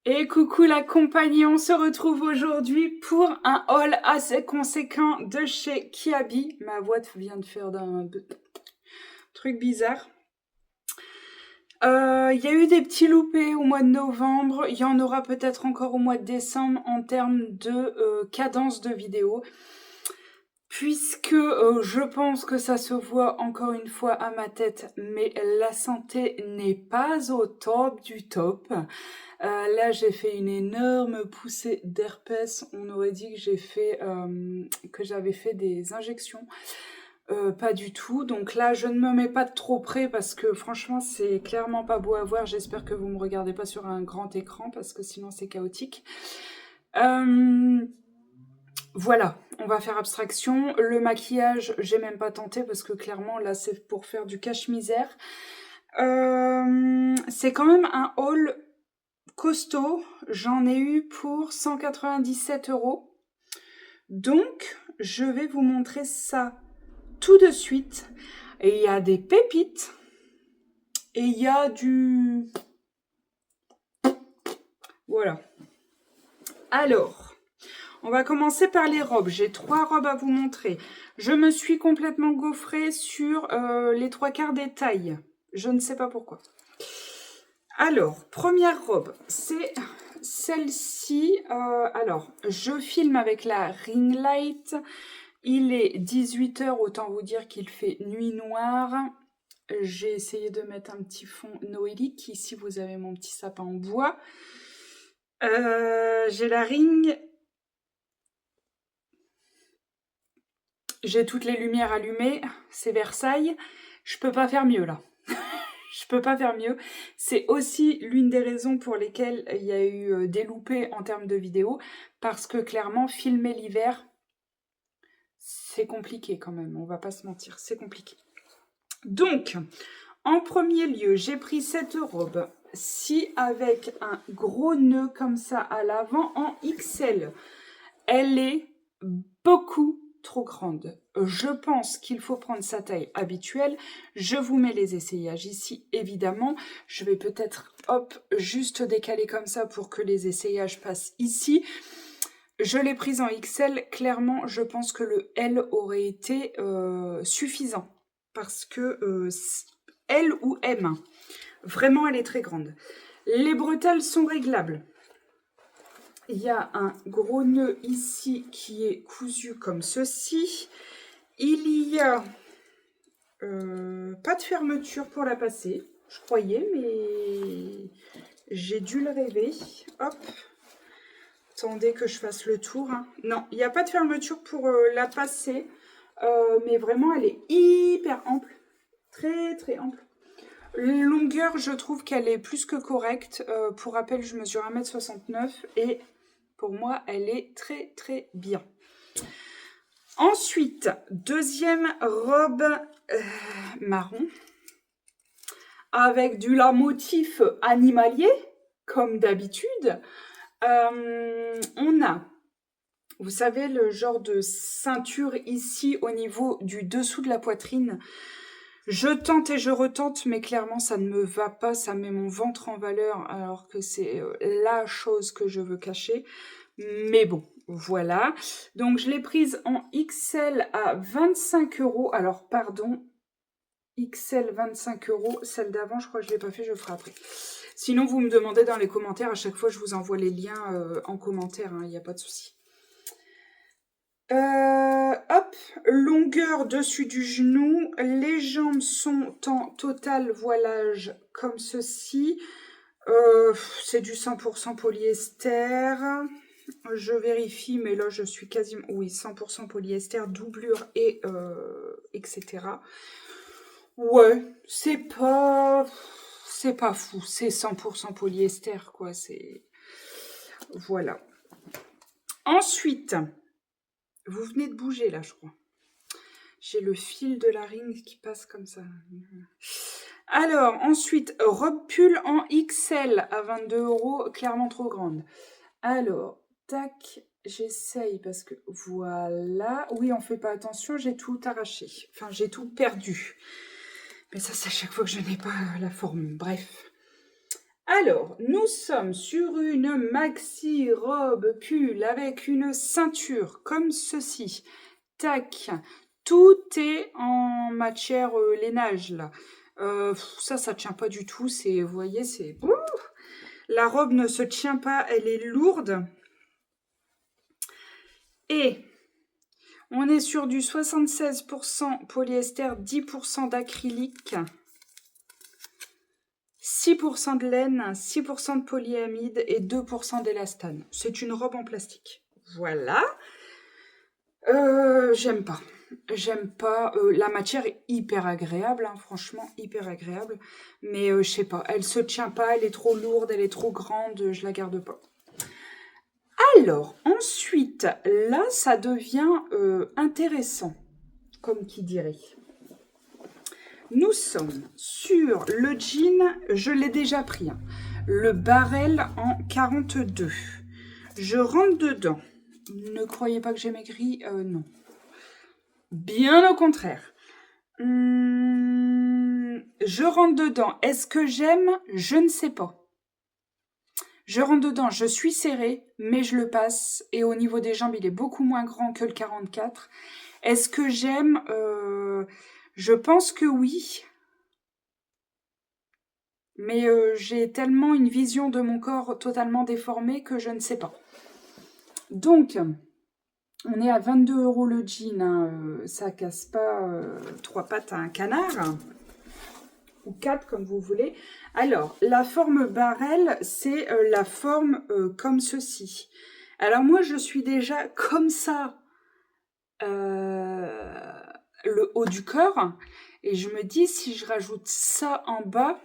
Et coucou la compagnie, on se retrouve aujourd'hui pour un haul assez conséquent de chez Kiabi. Ma voix vient de faire d'un truc bizarre. Il y a eu des petits loupés au mois de novembre, il y en aura peut-être encore au mois de décembre en termes de cadence de vidéo. Puisque je pense que ça se voit encore une fois à ma tête, mais la santé n'est pas au top du top. Là, j'ai fait une énorme poussée d'herpès. On aurait dit que j'avais fait des injections. Pas du tout. Donc là, je ne me mets pas de trop près parce que franchement, c'est clairement pas beau à voir. J'espère que vous me regardez pas sur un grand écran parce que sinon c'est chaotique. Voilà, on va faire abstraction. Le maquillage, j'ai même pas tenté parce que clairement, là, c'est pour faire du cache-misère. C'est quand même un haul costaud. J'en ai eu pour 197 €. Donc, je vais vous montrer ça tout de suite. Et il y a des pépites. Et il y a du... Voilà. Alors... On va commencer par les robes. J'ai 3 robes à vous montrer. Je me suis complètement gaufrée sur les 3/4 des tailles. Je ne sais pas pourquoi. Alors, première robe, c'est celle-ci. Alors, je filme avec la ring light. Il est 18 h, autant vous dire qu'il fait nuit noire. J'ai essayé de mettre un petit fond noélique. Ici, vous avez mon petit sapin en bois. J'ai la ring... J'ai toutes les lumières allumées, c'est Versailles. Je peux pas faire mieux là. Je peux pas faire mieux. C'est aussi l'une des raisons pour lesquelles il y a eu des loupés en termes de vidéos. Parce que clairement, filmer l'hiver, c'est compliqué quand même. On va pas se mentir, c'est compliqué. Donc, en premier lieu, j'ai pris cette robe-ci avec un gros nœud comme ça à l'avant en XL. Elle est beaucoup trop grande. Je pense qu'il faut prendre sa taille habituelle. Je vous mets les essayages ici, évidemment. Je vais peut-être, hop, juste décaler comme ça pour que les essayages passent ici. Je l'ai prise en XL. Clairement, je pense que le L aurait été suffisant. Parce que L ou M, vraiment, elle est très grande. Les bretelles sont réglables. Il y a un gros nœud ici qui est cousu comme ceci. Il y a pas de fermeture pour la passer. Je croyais, mais j'ai dû le rêver. Hop. Attendez que je fasse le tour. Hein. Non, il n'y a pas de fermeture pour la passer. Mais vraiment, elle est hyper ample. Très, très ample. Longueur, je trouve qu'elle est plus que correcte. Pour rappel, je mesure 1,69 m et... Pour moi, elle est très très bien. Ensuite, deuxième robe marron avec du motif animalier, comme d'habitude. On a, vous savez, le genre de ceinture ici au niveau du dessous de la poitrine. Je tente et je retente, mais clairement, ça ne me va pas. Ça met mon ventre en valeur, alors que c'est la chose que je veux cacher. Mais bon, voilà. Donc, je l'ai prise en XL à 25 €. Alors, pardon, XL 25 €. Celle d'avant, je crois que je ne l'ai pas fait, je le ferai après. Sinon, vous me demandez dans les commentaires. À chaque fois, je vous envoie les liens en commentaire. Il n'y a pas de souci. Hop, longueur dessus du genou, les jambes sont en total voilage comme ceci, c'est du 100% polyester, je vérifie mais là je suis quasiment, oui 100% polyester, doublure et etc. Ouais, c'est pas fou, c'est 100% polyester quoi, c'est... Voilà. Ensuite... Vous venez de bouger là, je crois. J'ai le fil de la ring qui passe comme ça. Alors, ensuite, robe pull en XL à 22 €, clairement trop grande. Alors, tac, j'essaye parce que voilà. Oui, on fait pas attention, j'ai tout arraché. Enfin, j'ai tout perdu. Mais ça, c'est à chaque fois que je n'ai pas la forme. Bref. Alors, nous sommes sur une maxi robe pull avec une ceinture comme ceci. Tac, tout est en matière lainage là. Ça tient pas du tout. C'est, vous voyez, c'est. La robe ne se tient pas, elle est lourde. Et on est sur du 76% polyester, 10% d'acrylique, 6% de laine, 6% de polyamide et 2% d'élastane. C'est une robe en plastique. Voilà. J'aime pas. J'aime pas. La matière est hyper agréable, hein, franchement, hyper agréable. Mais je sais pas, elle se tient pas, elle est trop lourde, elle est trop grande, je la garde pas. Alors, ensuite, là, ça devient intéressant, comme qui dirait. Nous sommes sur le jean, je l'ai déjà pris, hein, le Barrel en 42. Je rentre dedans. Ne croyez pas que j'ai maigri, non. Bien au contraire. Je rentre dedans. Est-ce que j'aime? Je ne sais pas. Je rentre dedans, je suis serrée, mais je le passe. Et au niveau des jambes, il est beaucoup moins grand que le 44. Est-ce que j'aime? Je pense que oui. Mais j'ai tellement une vision de mon corps totalement déformée que je ne sais pas. Donc, on est à 22 € le jean. Hein, ça casse pas 3 pattes à un canard. Ou 4 comme vous voulez. Alors, la forme Barrel, c'est la forme comme ceci. Alors moi, je suis déjà comme ça, le haut du corps. Et je me dis, si je rajoute ça en bas,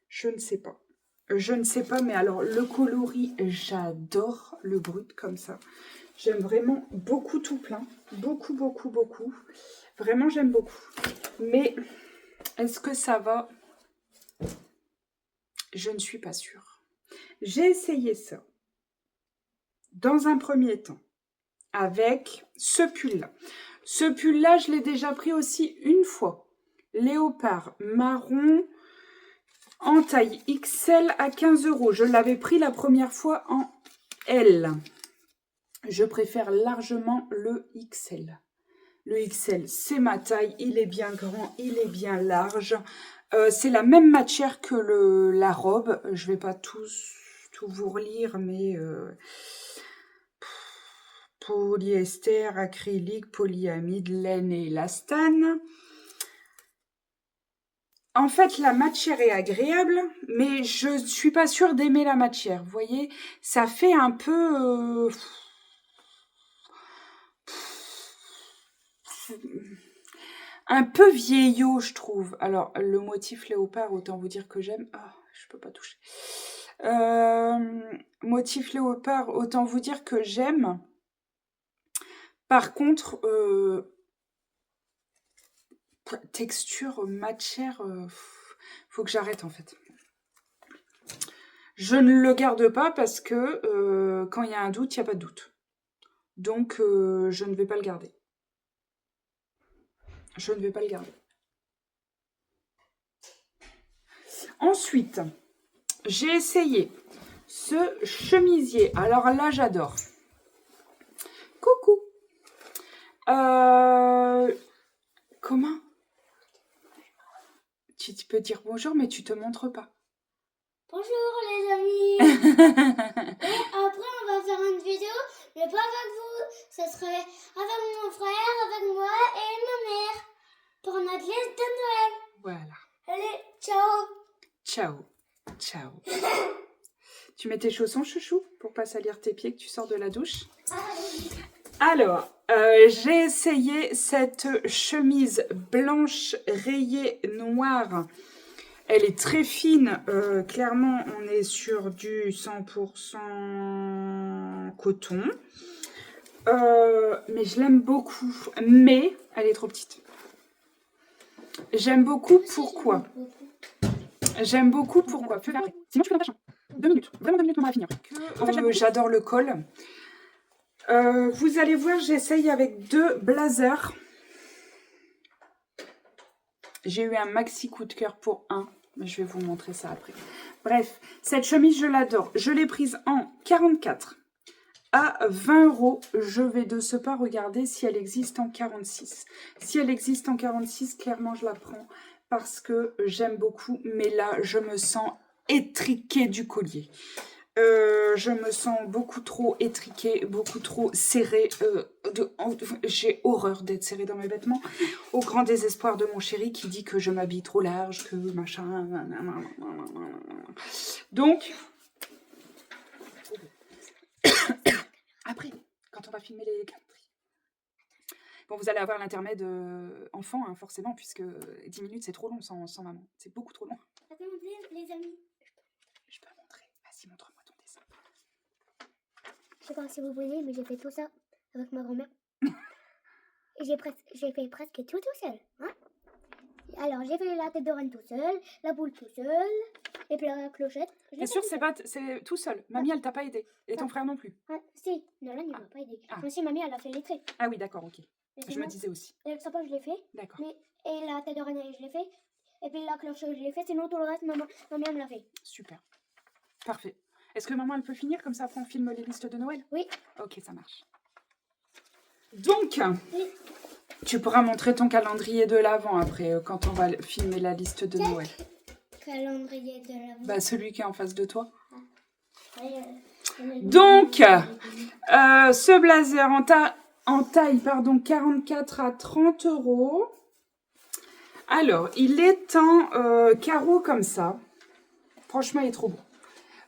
je ne sais pas. Je ne sais pas, mais alors le coloris, j'adore le brut comme ça. J'aime vraiment beaucoup tout plein. Beaucoup, beaucoup, beaucoup. Vraiment, j'aime beaucoup. Mais est-ce que ça va? Je ne suis pas sûre. J'ai essayé ça dans un premier temps avec ce pull-là. Ce pull-là, je l'ai déjà pris aussi une fois. Léopard marron en taille XL à 15 €. Je l'avais pris la première fois en L. Je préfère largement le XL. Le XL, c'est ma taille. Il est bien grand, il est bien large. C'est la même matière que la robe. Je ne vais pas tout vous relire, mais polyester, acrylique, polyamide, laine et élastane. En fait, la matière est agréable, mais je ne suis pas sûre d'aimer la matière. Vous voyez, ça fait un peu... un peu vieillot, je trouve. Alors, le motif léopard, autant vous dire que j'aime. Ah, je peux pas toucher. Motif léopard, autant vous dire que j'aime. Par contre, texture, matière, faut que j'arrête en fait. Je ne le garde pas parce que quand il y a un doute, il n'y a pas de doute. Donc, je ne vais pas le garder. Je ne vais pas le garder. Ensuite, j'ai essayé ce chemisier. Alors là, j'adore. Coucou. Comment? Tu peux dire bonjour, mais tu te montres pas. Bonjour les amis. Et après, on va faire une vidéo, mais pas avec vous. Ce serait avec mon frère, avec moi et ma mère. Pour notre liste de Noël. Voilà. Allez, ciao. Ciao. Ciao. Tu mets tes chaussons, chouchou, pour pas salir tes pieds que tu sors de la douche. Alors, j'ai essayé cette chemise blanche rayée noire. Elle est très fine. Clairement, on est sur du 100% coton. Mais je l'aime beaucoup. Mais elle est trop petite. J'aime beaucoup. Pourquoi? J'aime beaucoup. Pourquoi? Sinon, tu fais dans ta chambre. 2 minutes. Vraiment 2 minutes, on va finir. En fait, j'adore le col. Vous allez voir, j'essaye avec 2 blazers. J'ai eu un maxi coup de cœur pour un, mais je vais vous montrer ça après. Bref, cette chemise, je l'adore. Je l'ai prise en 44 à 20 €. Je vais de ce pas regarder si elle existe en 46. Si elle existe en 46, clairement, je la prends parce que j'aime beaucoup. Mais là, je me sens étriquée du collier. Je me sens beaucoup trop étriquée, beaucoup trop serrée. J'ai horreur d'être serrée dans mes vêtements. Au grand désespoir de mon chéri qui dit que je m'habille trop large, que machin. Donc, après, quand on va filmer les calendriers. Bon, vous allez avoir l'intermède enfant, hein, forcément, puisque 10 minutes, c'est trop long sans maman. C'est beaucoup trop long. Attends, les amis. Je peux montrer. Vas-y, montre-moi ton dessin. Je sais pas si vous voyez, mais j'ai fait tout ça avec ma grand-mère. Et j'ai fait presque tout seul. Hein. Alors, j'ai fait la tête de reine tout seul, la boule tout seul, et puis la clochette. Bien sûr, c'est tout seul. Mamie, elle t'a pas aidé. Et ton frère non plus. Ah, si, Nolan, il m'a pas aidé. Enfin, si, mamie, elle a fait les traits. Ah oui, d'accord, ok. Mais Je me disais aussi. Et le sapin, je l'ai fait. D'accord. Et la tête de reine, je l'ai fait. Et puis la clochette, je l'ai fait. Sinon, tout le reste, mamie, elle me l'a fait. Super. Parfait. Est-ce que maman, elle peut finir comme ça après on filme les listes de Noël? Oui. Ok, ça marche. Donc, tu pourras montrer ton calendrier de l'Avent après, quand on va filmer la liste de Noël. Calendrier de l'Avent. Bah, celui qui est en face de toi. Donc, ce blazer en taille 44 à 30 €. Alors, il est en carreau comme ça. Franchement, il est trop beau.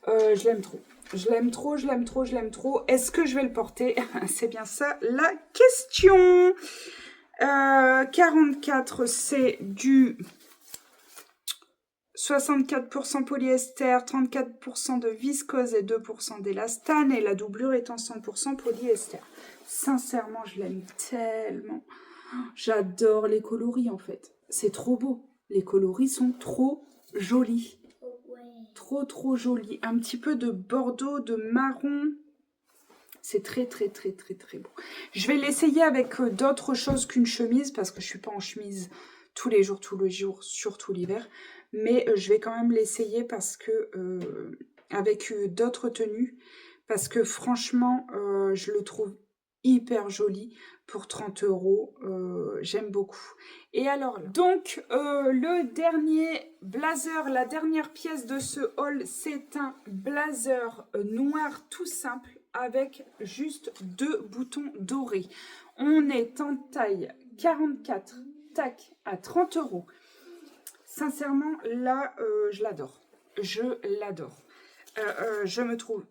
Je l'aime trop. Je l'aime trop, je l'aime trop, je l'aime trop. Est-ce que je vais le porter? C'est bien ça la question. 44, c'est du 64% polyester, 34% de viscose et 2% d'élastane. Et la doublure est en 100% polyester. Sincèrement, je l'aime tellement. J'adore les coloris, en fait. C'est trop beau. Les coloris sont trop jolis. Trop joli. Un petit peu de bordeaux, de marron. C'est très beau. Je vais l'essayer avec d'autres choses qu'une chemise parce que je suis pas en chemise tous les jours, surtout l'hiver. Mais je vais quand même l'essayer parce que avec d'autres tenues parce que franchement, je le trouve hyper joli pour 30 €. J'aime beaucoup. Et alors, donc, le dernier blazer, la dernière pièce de ce haul, c'est un blazer noir tout simple avec juste 2 boutons dorés. On est en taille 44, tac, à 30 €. Sincèrement, là, je l'adore. Je l'adore. Je me trouve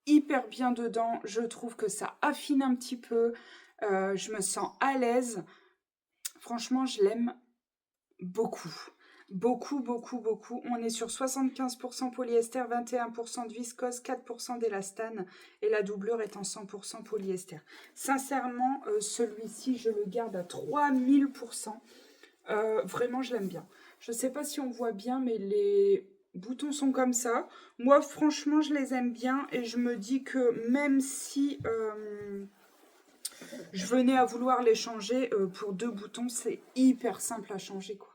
hyper bien dedans. Je trouve que ça affine un petit peu. Je me sens à l'aise. Franchement, je l'aime beaucoup. Beaucoup. On est sur 75% polyester, 21% de viscose, 4% d'élastane. Et la doublure est en 100% polyester. Sincèrement, celui-ci, je le garde à 3000%. Vraiment, je l'aime bien. Je ne sais pas si on voit bien, mais les boutons sont comme ça. Moi, franchement, je les aime bien. Et je me dis que même si je venais à vouloir les changer, pour 2 boutons, c'est hyper simple à changer, quoi.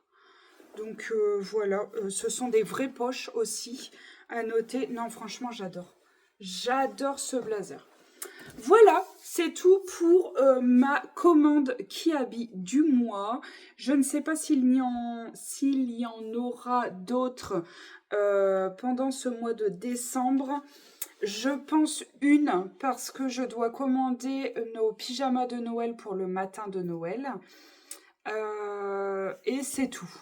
Donc, voilà. Ce sont des vraies poches aussi à noter. Non, franchement, j'adore. J'adore ce blazer. Voilà, c'est tout pour ma commande qui habille du mois. Je ne sais pas s'il y en aura d'autres pendant ce mois de décembre. Je pense une parce que je dois commander nos pyjamas de Noël pour le matin de Noël. Et c'est tout.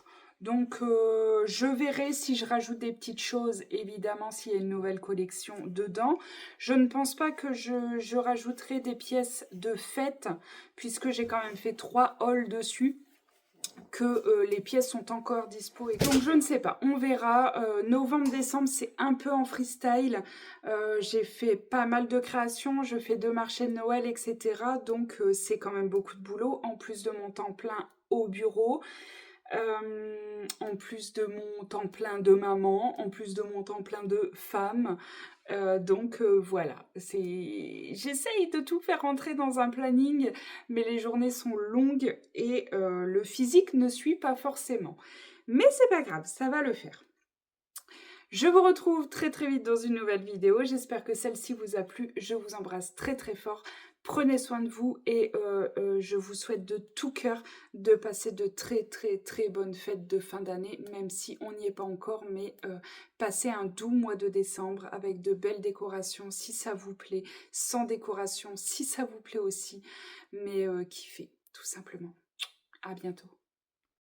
Donc, je verrai si je rajoute des petites choses, évidemment, s'il y a une nouvelle collection dedans. Je ne pense pas que je rajouterai des pièces de fête, puisque j'ai quand même fait 3 hauls dessus, que les pièces sont encore dispo. Donc, je ne sais pas, on verra. Novembre-décembre, c'est un peu en freestyle. J'ai fait pas mal de créations, je fais 2 marchés de Noël, etc. Donc, c'est quand même beaucoup de boulot, en plus de mon temps plein au bureau. En plus de mon temps plein de maman, en plus de mon temps plein de femme. Donc voilà, j'essaye de tout faire rentrer dans un planning, mais les journées sont longues et le physique ne suit pas forcément. Mais c'est pas grave, ça va le faire. Je vous retrouve très très vite dans une nouvelle vidéo. J'espère que celle-ci vous a plu. Je vous embrasse très très fort. Prenez soin de vous et je vous souhaite de tout cœur de passer de très très très bonnes fêtes de fin d'année, même si on n'y est pas encore, mais passez un doux mois de décembre avec de belles décorations si ça vous plaît, sans décoration si ça vous plaît aussi, mais kiffez tout simplement. À bientôt.